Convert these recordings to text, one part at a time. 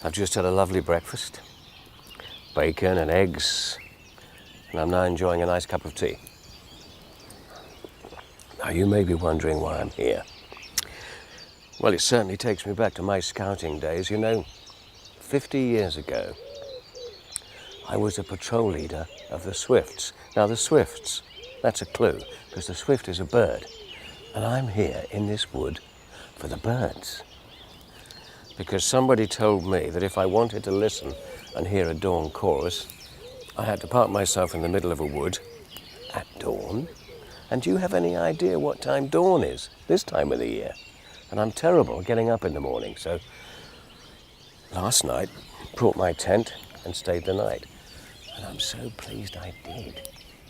I've just had a lovely breakfast, bacon and eggs, and I'm now enjoying a nice cup of tea. Now you may be wondering why I'm here. Well, it certainly takes me back to my scouting days. You know, 50 years ago, I was a patrol leader of the swifts. Now the swifts, that's a clue, because the swift is a bird. And I'm here in this wood for the birds. Because somebody told me that if I wanted to listen and hear a dawn chorus, I had to park myself in the middle of a wood at dawn. And do you have any idea what time dawn is this time of the year? And I'm terrible getting up in the morning, so last night brought my tent and stayed the night. And I'm so pleased I did,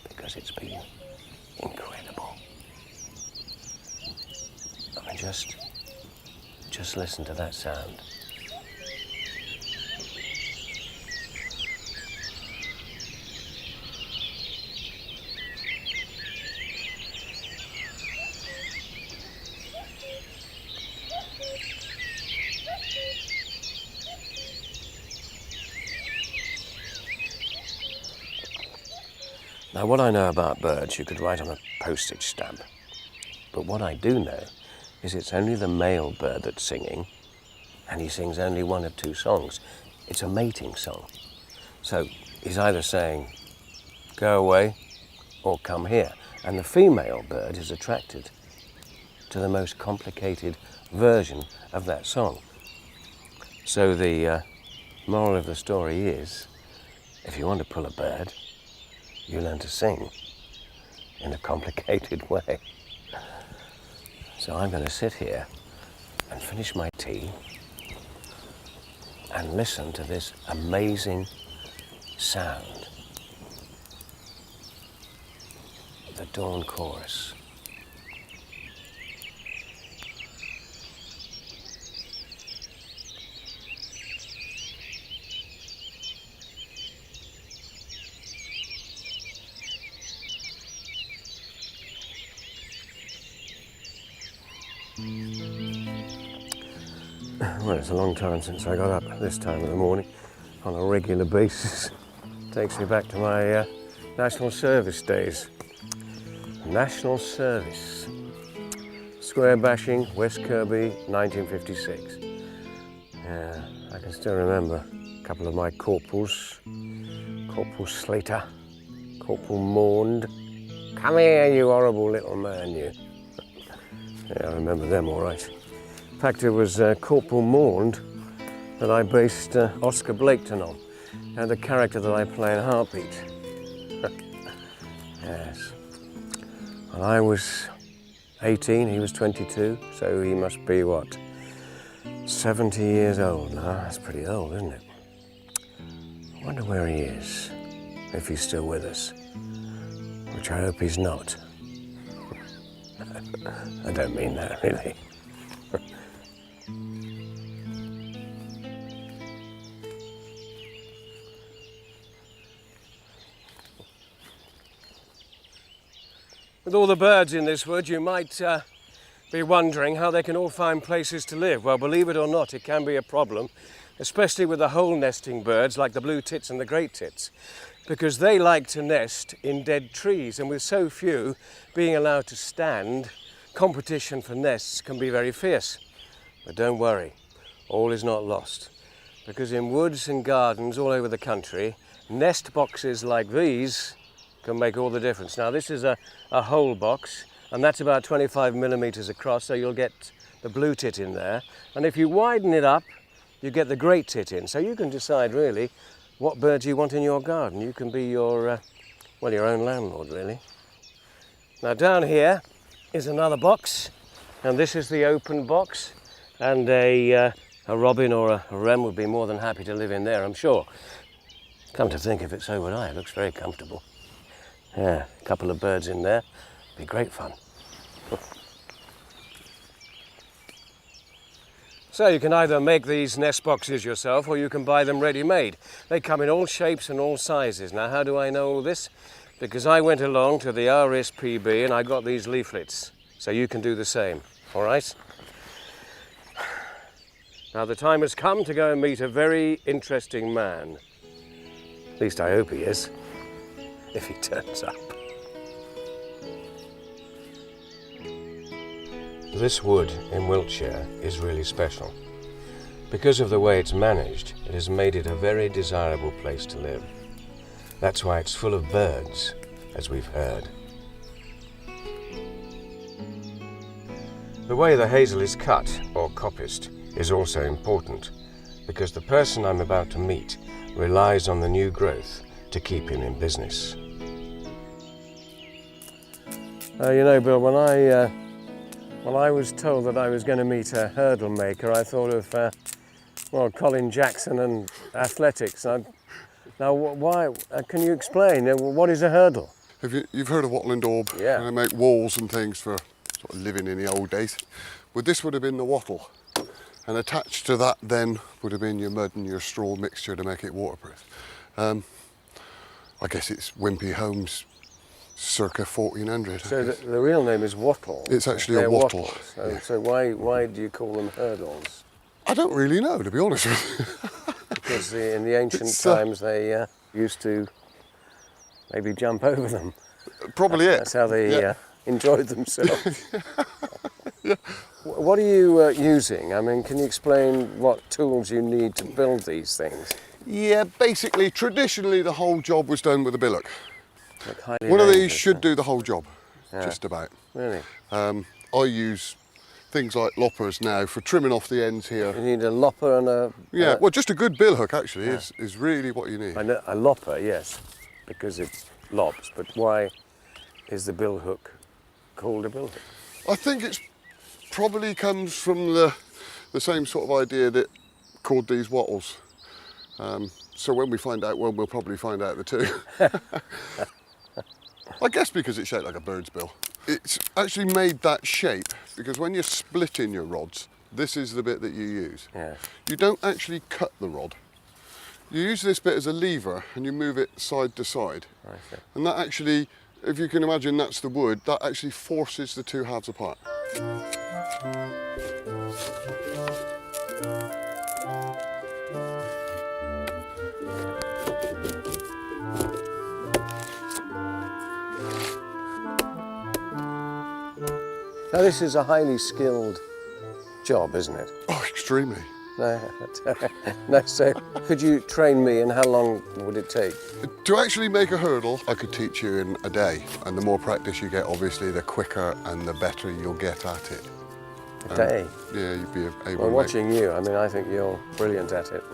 because it's been incredible. I mean, just listen to that sound. Now, what I know about birds, you could write on a postage stamp. But what I do know is it's only the male bird that's singing, and he sings only one of two songs. It's a mating song. So he's either saying, go away, or come here. And the female bird is attracted to the most complicated version of that song. So the moral of the story is, if you want to pull a bird, you learn to sing in a complicated way. So I'm going to sit here and finish my tea and listen to this amazing sound, the dawn chorus. Well, it's a long time since I got up at this time of the morning on a regular basis. Takes me back to my National Service days. National Service. Square bashing, West Kirby, 1956. Yeah, I can still remember a couple of my corporals. Corporal Slater, Corporal Maund. Come here, you horrible little man, you. Yeah, I remember them all right. In fact, it was Corporal Maund that I based Oscar Blaketon on, and the character that I play in Heartbeat. Yes. And I was 18, he was 22, so he must be, what, 70 years old now? That's pretty old, isn't it? I wonder where he is, if he's still with us, which I hope he's not. I don't mean that, really. With all the birds in this wood, you might be wondering how they can all find places to live. Well, believe it or not, it can be a problem, especially with the hole nesting birds like the blue tits and the great tits, because they like to nest in dead trees, and with so few being allowed to stand, competition for nests can be very fierce. But don't worry, all is not lost, because in woods and gardens all over the country, nest boxes like these can make all the difference. Now this is a hole box, and that's about 25 millimeters across, so you'll get the blue tit in there. And if you widen it up, you get the great tit in. So you can decide really what birds you want in your garden. You can be your, well, your own landlord really. Now down here is another box, and this is the open box, and a robin or a wren would be more than happy to live in there, I'm sure. Come to think of it, so would I. It looks very comfortable. Yeah, a couple of birds in there, be great fun. So you can either make these nest boxes yourself, or you can buy them ready-made. They come in all shapes and all sizes. Now, how do I know all this? Because I went along to the RSPB and I got these leaflets. So you can do the same, all right? Now the time has come to go and meet a very interesting man. At least I hope he is, if he turns up. This wood in Wiltshire is really special. Because of the way it's managed, it has made it a very desirable place to live. That's why it's full of birds, as we've heard. The way the hazel is cut, or coppiced, is also important, because the person I'm about to meet relies on the new growth to keep him in business. You know, Bill, when I was told that I was going to meet a hurdle maker, I thought of, well, Colin Jackson and athletics. Now, why? Can you explain? What is a hurdle? You've heard of wattle and daub? Yeah. They make walls and things for sort of living in the old days. Well, this would have been the wattle. And attached to that then would have been your mud and your straw mixture to make it waterproof. I guess it's Wimpy Homes circa 1400. So the real name is wattle. It's actually a wattle. Wattles. So, yeah. so why do you call them hurdles? I don't really know, to be honest with you. Because in the ancient times they used to maybe jump over them. Probably That's how they enjoyed themselves. Yeah. What are you using? I mean, can you explain what tools you need to build these things? Yeah, basically, traditionally the whole job was done with a billock. One of these should do the whole job, Yeah. just about. Really? I use things like loppers now for trimming off the ends here. You need a lopper and a... Yeah, well, just a good bill hook actually is really what you need. I know, a lopper, yes, because it lops, but why is the bill hook called a bill hook? I think it's probably comes from the same sort of idea that called these wattles. So when we find out one, we'll probably find out the two. I guess because it's shaped like a bird's bill. It's actually made that shape because when you're splitting your rods, this is the bit that you use. Yeah. You don't actually cut the rod. You use this bit as a lever and you move it side to side. I see. And that actually, if you can imagine that's the wood, that actually forces the two halves apart. Now this is a highly skilled job, isn't it? Oh, extremely. No, so could you train me and how long would it take? To actually make a hurdle, I could teach you in a day. And the more practice you get, obviously, the quicker and the better you'll get at it. A day? Yeah, you'd be able Well, to watching you, I mean, I think you're brilliant at it.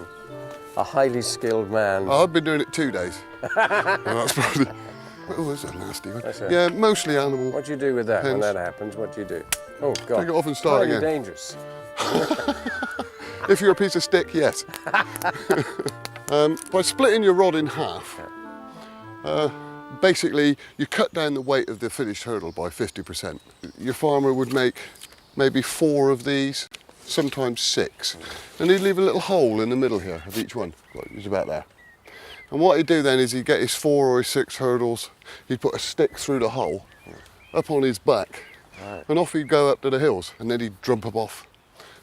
A highly skilled man. I've been doing it 2 days. And that's probably... Oh, that's a nasty one. Yeah, mostly animal. What do you do with that when Hens. that happens? What do you do? Oh, God. Take it off and start Highly again. dangerous. If you're a piece of stick, yes. By splitting your rod in half, basically you cut down the weight of the finished hurdle by 50%. Your farmer would make maybe 4 of these, sometimes 6. And he'd leave a little hole in the middle here of each one, like it's about there. And what he'd do then is he'd get his 4 or his 6 hurdles, he'd put a stick through the hole, up on his back, and off he'd go up to the hills, and then he'd drum them off.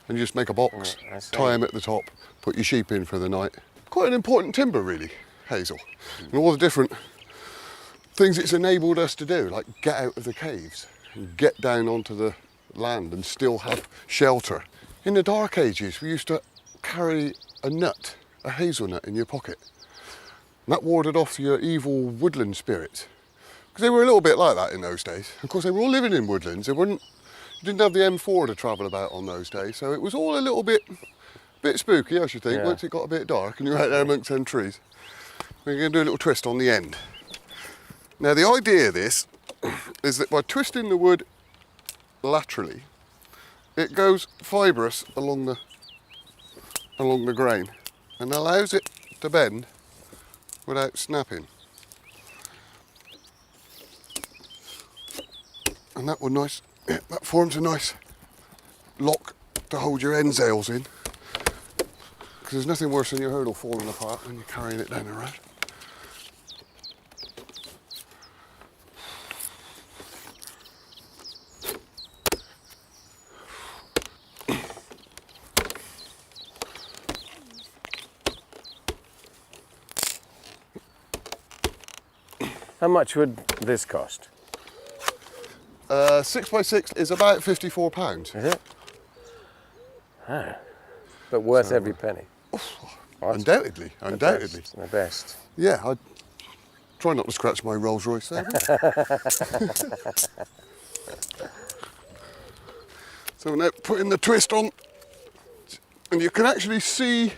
And you just make a box, tie them at the top, put your sheep in for the night. Quite an important timber, really, hazel. And all the different things it's enabled us to do, like get out of the caves and get down onto the land and still have shelter. In the Dark Ages, we used to carry a nut, a hazelnut in your pocket. And that warded off your evil woodland spirits. Because they were a little bit like that in those days. Of course, they were all living in woodlands. You didn't have the M4 to travel about on those days, so it was all a little bit spooky, I should think, once it got a bit dark and you're out there amongst them trees. We're going to do a little twist on the end. Now, the idea of this is that by twisting the wood laterally, it goes fibrous along the grain and allows it to bend without snapping. And that that forms a nice lock to hold your end sails in. Because there's nothing worse than your hurdle falling apart when you're carrying it down the road. How much would this cost? 6x6 is about £54. Is it? Ah, but worth every penny. What? Undoubtedly, undoubtedly. The best. Yeah, I try not to scratch my Rolls Royce there. So now putting the twist on, and you can actually see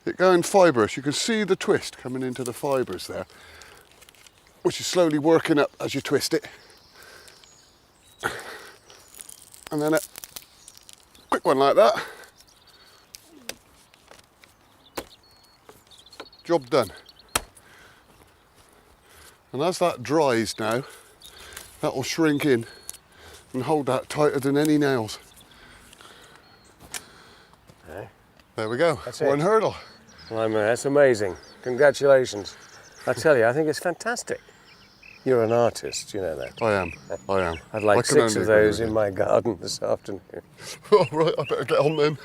it going fibrous. You can see the twist coming into the fibres there, which is slowly working up as you twist it. And then a quick one like that. Job done. And as that dries now, that will shrink in and hold that tighter than any nails. Okay. There we go, That's one it. hurdle. Well, that's amazing. Congratulations. I tell you, I think it's fantastic. You're an artist, you know that. I am. I'd like I can 6 only of those agree in with my garden this afternoon. you. All right, I better get on then.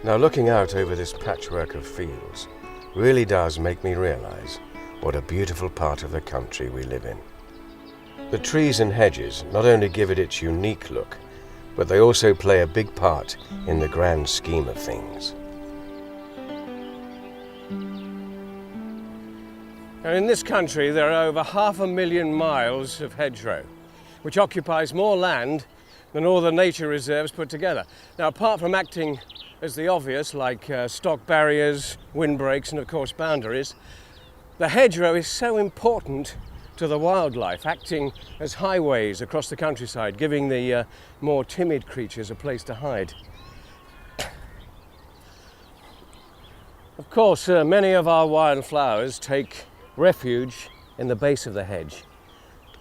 Now, looking out over this patchwork of fields really does make me realise what a beautiful part of the country we live in. The trees and hedges not only give it its unique look, but they also play a big part in the grand scheme of things. Now, in this country there are over 500,000 miles of hedgerow, which occupies more land than all the nature reserves put together. Now, apart from acting as the obvious, like stock barriers, windbreaks and of course boundaries, the hedgerow is so important to the wildlife, acting as highways across the countryside, giving the more timid creatures a place to hide. Of course, many of our wildflowers take refuge in the base of the hedge,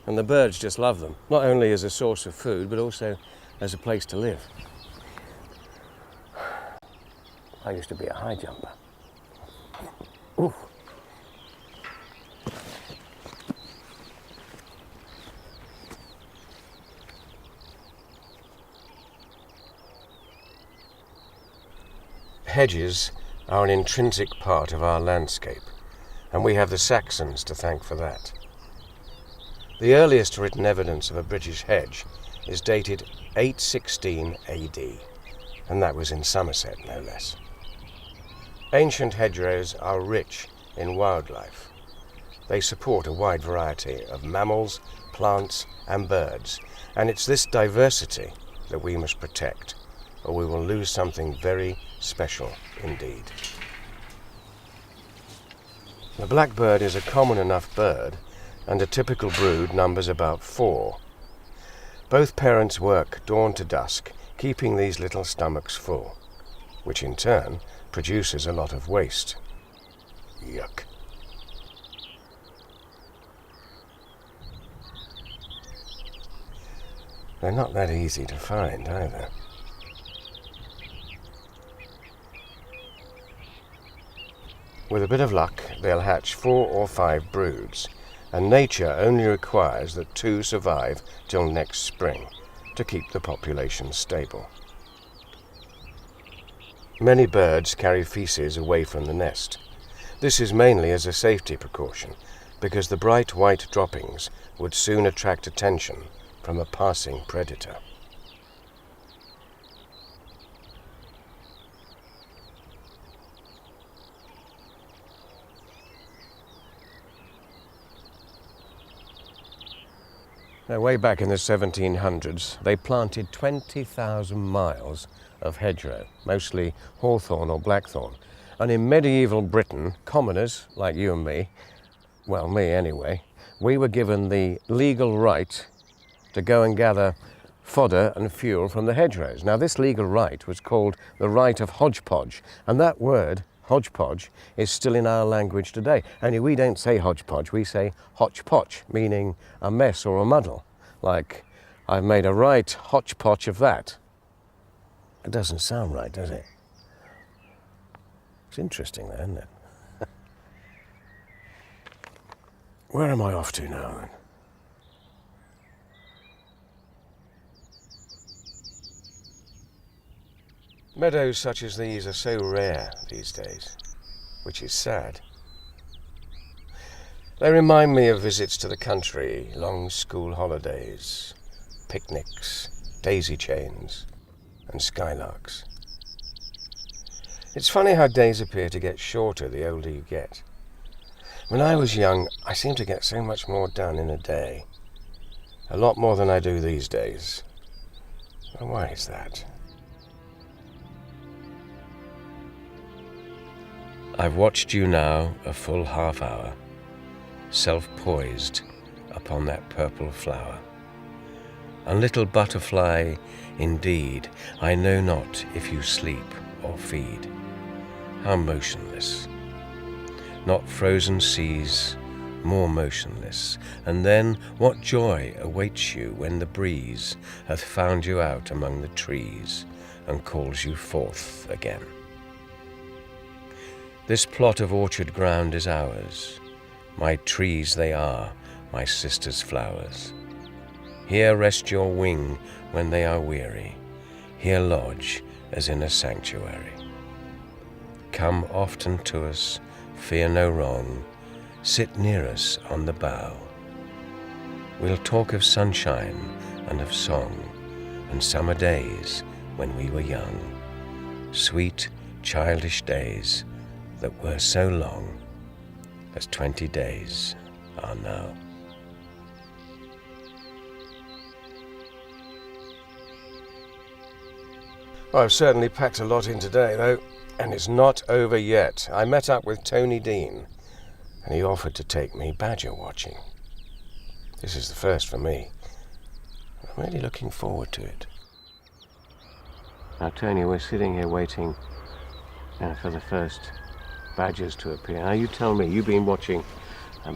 and the birds just love them, not only as a source of food, but also as a place to live. I used to be a high jumper. Ooh. Hedges are an intrinsic part of our landscape, and we have the Saxons to thank for that. The earliest written evidence of a British hedge is dated 816 AD, and that was in Somerset, no less. Ancient hedgerows are rich in wildlife. They support a wide variety of mammals, plants, and birds, and it's this diversity that we must protect, or we will lose something very special indeed. The blackbird is a common enough bird, and a typical brood numbers about 4. Both parents work dawn to dusk, keeping these little stomachs full, which in turn produces a lot of waste. Yuck. They're not that easy to find either. With a bit of luck, they'll hatch 4 or 5 broods, and nature only requires that 2 survive till next spring to keep the population stable. Many birds carry feces away from the nest. This is mainly as a safety precaution, because the bright white droppings would soon attract attention from a passing predator. Now, way back in the 1700s, they planted 20,000 miles of hedgerow, mostly hawthorn or blackthorn. And in medieval Britain, commoners like you and me, well, me anyway, we were given the legal right to go and gather fodder and fuel from the hedgerows. Now, this legal right was called the right of hodgepodge, and that word, hodgepodge, is still in our language today. Only we don't say hodgepodge, we say hotchpotch, meaning a mess or a muddle, like I've made a right hotchpotch of that. It doesn't sound right, does it? It's interesting, though, isn't it? Where am I off to now, then? Meadows such as these are so rare these days, which is sad. They remind me of visits to the country, long school holidays, picnics, daisy chains, and skylarks. It's funny how days appear to get shorter the older you get. When I was young, I seemed to get so much more done in a day. A lot more than I do these days. Well, why is that? I've watched you now a full half hour, self-poised upon that purple flower. And little butterfly, indeed, I know not if you sleep or feed. How motionless. Not frozen seas, more motionless. And then what joy awaits you when the breeze hath found you out among the trees and calls you forth again. This plot of orchard ground is ours. My trees they are, my sister's flowers. Here rest your wing when they are weary. Here lodge as in a sanctuary. Come often to us, fear no wrong. Sit near us on the bough. We'll talk of sunshine and of song, and summer days when we were young. Sweet, childish days that were so long as 20 days are now. Well, I've certainly packed a lot in today, though, and it's not over yet. I met up with Tony Dean, and he offered to take me badger watching. This is the first for me. I'm really looking forward to it. Now, Tony, we're sitting here waiting for the first badgers to appear. Now, you tell me, you've been watching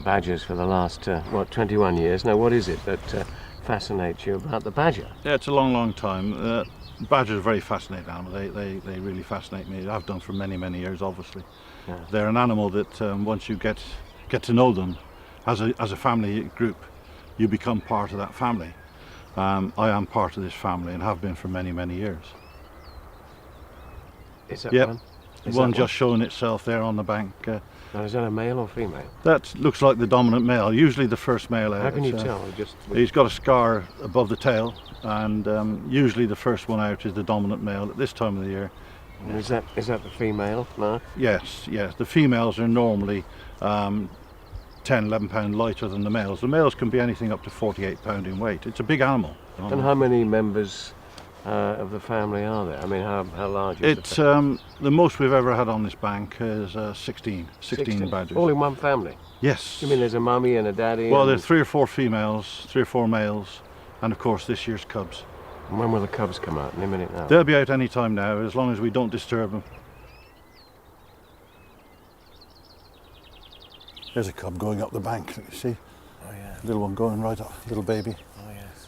badgers for the last, 21 years. Now, what is it that fascinates you about the badger? Yeah, it's a long, long time. Badgers are very fascinating animal. They really fascinate me. I've done for many, many years, obviously. Yeah. They're an animal that once you get to know them as a family group, you become part of that family. I am part of this family and have been for many, many years. Is that yep. one? One just showing itself there on the bank. Now, is that a male or female? That looks like the dominant male, usually the first male out. How can you tell? He's got a scar above the tail, and usually the first one out is the dominant male at this time of the year. And is that the female? No? Yes. The females are normally 10, 11 pound lighter than the males. The males can be anything up to 48 pound in weight. It's a big animal. And how many members of the family are there? I mean, how large is it's the most we've ever had on this bank is 16 badgers. All in one family? Yes. You mean there's a mummy and a daddy? Well, there's 3 or 4 females, 3 or 4 males, and of course this year's cubs. And when will the cubs come out? In a minute now? They'll be out any time now, as long as we don't disturb them. There's a cub going up the bank, you see? Oh yeah. Little one going right up, little baby. Oh yes.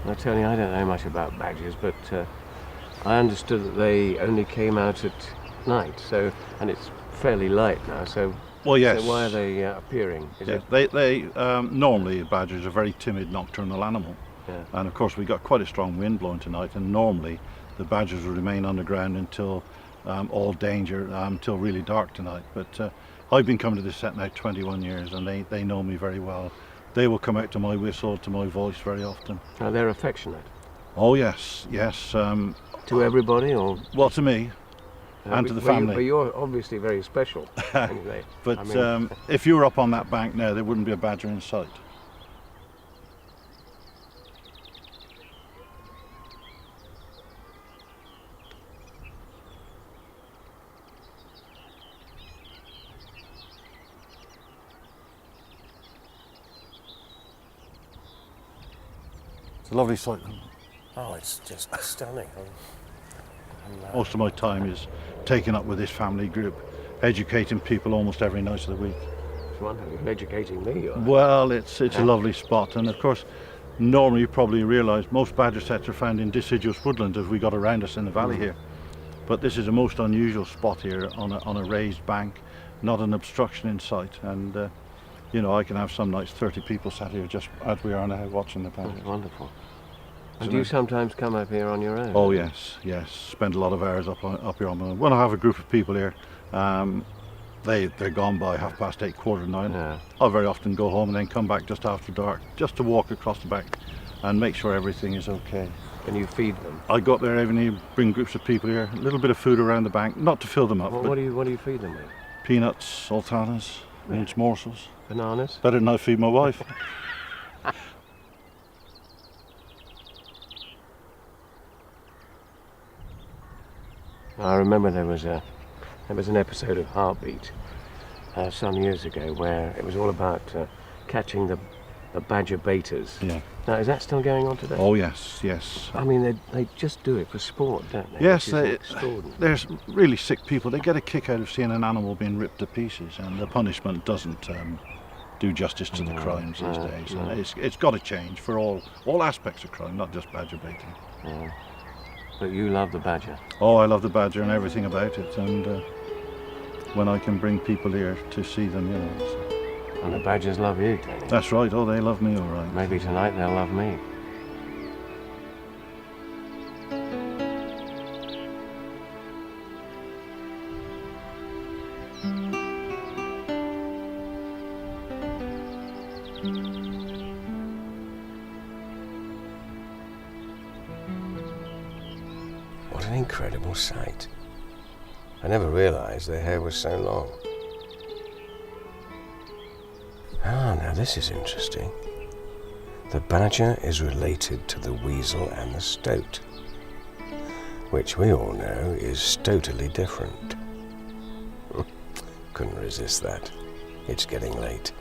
Now, Tony, I don't know much about badgers, but I understood that they only came out at night, and it's fairly light now, so... Well, yes. So why are they appearing? They normally badgers are a very timid nocturnal animal. Yeah. And of course we got quite a strong wind blowing tonight, and normally the badgers will remain underground until all danger, until really dark tonight. But I've been coming to this set now 21 years, and they know me very well. They will come out to my whistle, to my voice very often. Now, they're affectionate? Oh yes. To everybody, or...? Well, to me. And to the family. But you're obviously very special. Anyway, but if you were up on that bank now, there wouldn't be a badger in sight. It's a lovely sight. oh, it's just stunning. Most of my time is taken up with this family group, educating people almost every night of the week. It's wonderful. You're educating me. Well, it's a lovely spot, and of course Normally, you probably realise most badger sets are found in deciduous woodland as we got around us in the valley here. But this is a most unusual spot here on a raised bank, not an obstruction in sight. And you know, I can have some nights 30 people sat here just as we are now watching the badgers. That's wonderful. And do you sometimes come up here on your own? Oh yes, yes. Spend a lot of hours up here on my own. When I have a group of people here, they're gone by 8:30, 9:15. Yeah. I'll very often go home and then come back just after dark, just to walk across the back and make sure everything is okay. And you feed them? I go up there every evening, bring groups of people here, a little bit of food around the bank, not to fill them up. What do you feed them with? Peanuts, sultanas, mince morsels. Bananas? Better than I feed my wife. I remember there was an episode of Heartbeat some years ago where it was all about catching the badger baiters. Yeah. Now, is that still going on today? Oh yes, yes. I mean, they just do it for sport, don't they? Yes, Which is extraordinary. there's really sick people. They get a kick out of seeing an animal being ripped to pieces, and the punishment doesn't do justice to the crimes these days. no. And it's got to change for all aspects of crime, not just badger baiting. Yeah. But you love the badger. Oh, I love the badger and everything about it, and when I can bring people here to see them, you know. So. And the badgers love you, Tony. That's right. Oh, they love me, all right. Maybe tonight they'll love me. What an incredible sight. I never realised their hair was so long. Ah, now this is interesting. The badger is related to the weasel and the stoat, which we all know is totally different. Couldn't resist that. It's getting late.